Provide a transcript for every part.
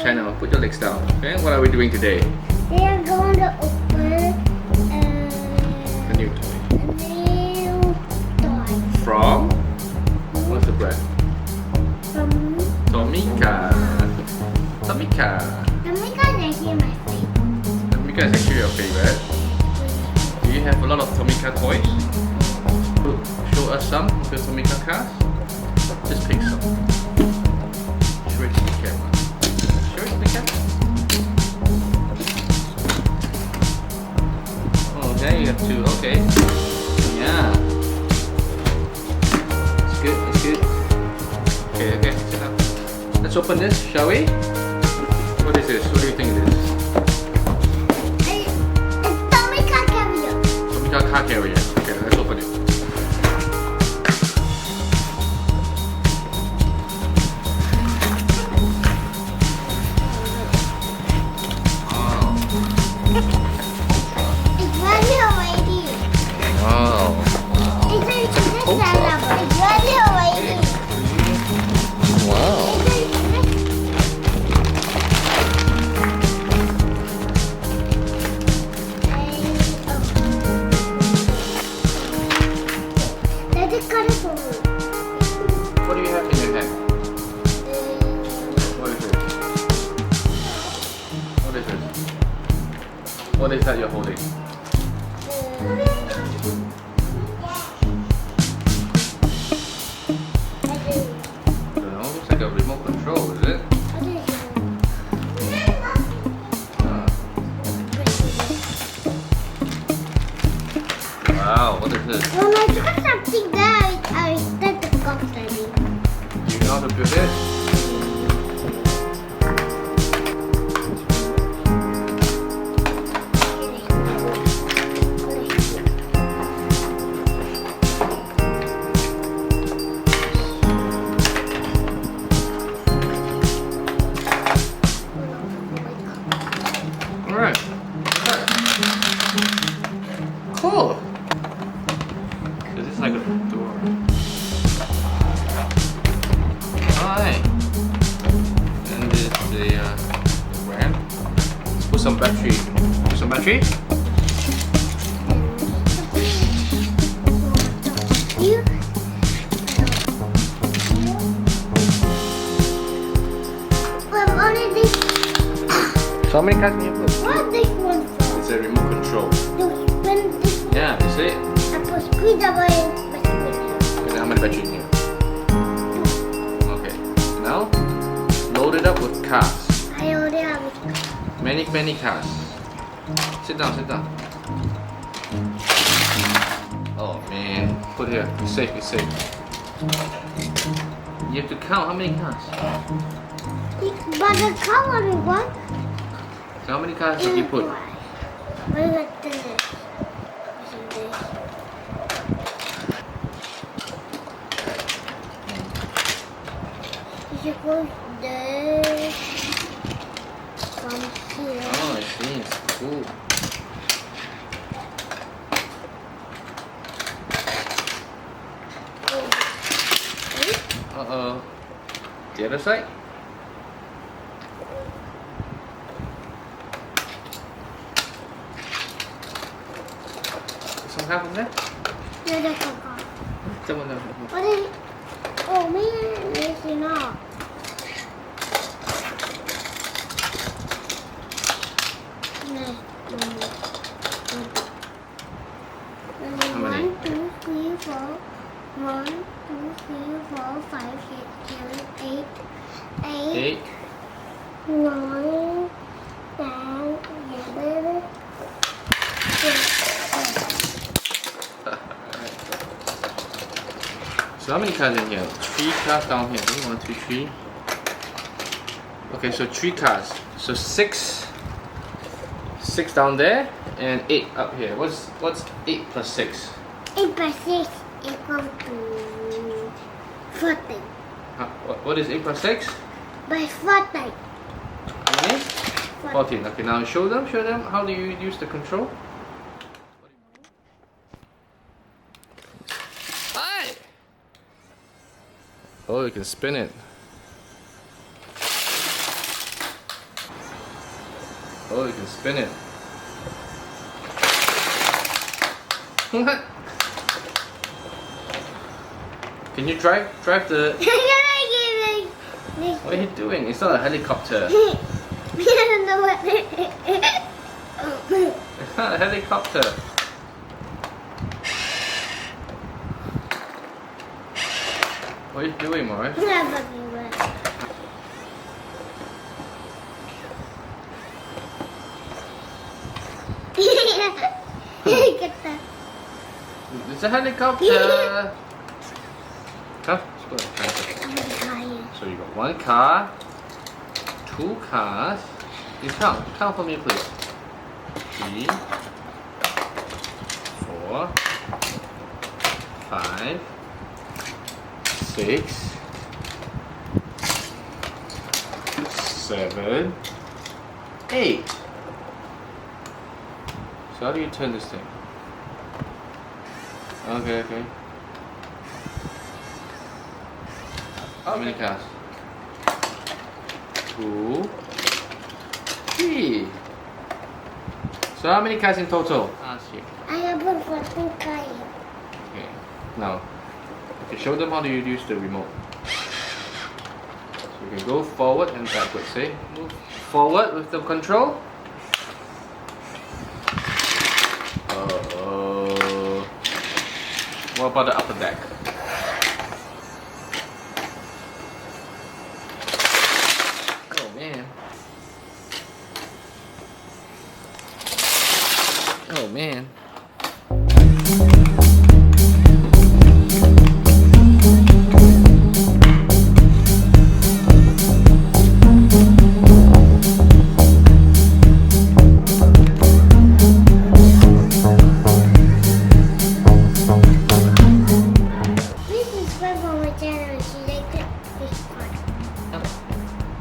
channel. Put your legs down. Okay, what are we doing today? We are going to open A new toy. a new toy From? What's the brand? from Tomica. Tomica. Tomica is actually my favorite. Tomica is actually your favorite. Do you have a lot of Tomica toys? Show us some of your Tomica cars. Just pick some. Show it to the camera. Show it to the camera. Oh, there you have two. Okay. Yeah. It's good. It's good. Okay. Okay. Sit down. Let's open this, shall we? What is this? What do you think it is? It's Tomica carrier. Tomica car carrier. Okay, let's open it. It's ready already. Wow. It's ready already. Wow. Let it colorful. What do you have in your hand? What is it? What is it? What is that you're holding? I don't know. Looks like a remote control, is it? Wow, what is this? When I put something there, I start the box ready. Do you know how to build it? Alright. Cool. So this is like a door. Alright. And this is the brand. Let's put some battery. Put some battery. You only this. So how many cards can you put? What this one for? It's a remote control. You spin this one. Yeah, you see it? I put squeeze away. Okay, how many battery in here? Okay. Now load it up with cars. I already have it. Many cars. Sit down, sit down. Oh man. Put here. Be safe, be safe. You have to count how many cars. But the car only one. So how many cars have you put? What is it? This. You go there from here. Oh, I see. It's cool. Uh-oh. The other side? Some half of that? Yeah, that's a car. Come on, What is it? Oh man, it's not. How many? 1, 2, 3, 4. 1, 2, 3, 4, 5, 6, 7, 8. 8. 9, 10, 11, So how many cars in here? 3 cars down here. 1, 2, 3. Okay, so 3 cars. So 6 down there and 8 up here. What's 8 plus 6? 8 plus 6 equals to 14. What is 8 plus 6? By 14. How many? 14. Okay, now show them how do you use the control? Hi! Oh, you can spin it. Oh, you can spin it. What? Can you drive the... What are you doing? It's not a helicopter. I don't know what it is. It's not a helicopter. What are you doing, Maurice? It's a helicopter. Come, let's go. So you got one car, two cars. You count for me, please. 3, 4, 5, 6, 7, 8. So how do you turn this thing? Okay. How many cars? 2, 3. So how many cars in total? I have one for 2 cars. Okay. Now, okay, show them how do you use the remote. So you can go forward and backwards. See? Move forward with the control. What about the upper deck? Oh man. Oh man.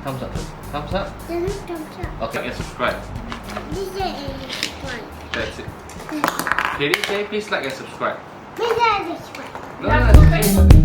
Thumbs up. Thumbs up? Thumbs up. Okay, and subscribe. This is subscribe. That's it. Katie, say please like and subscribe. Please like and subscribe. No.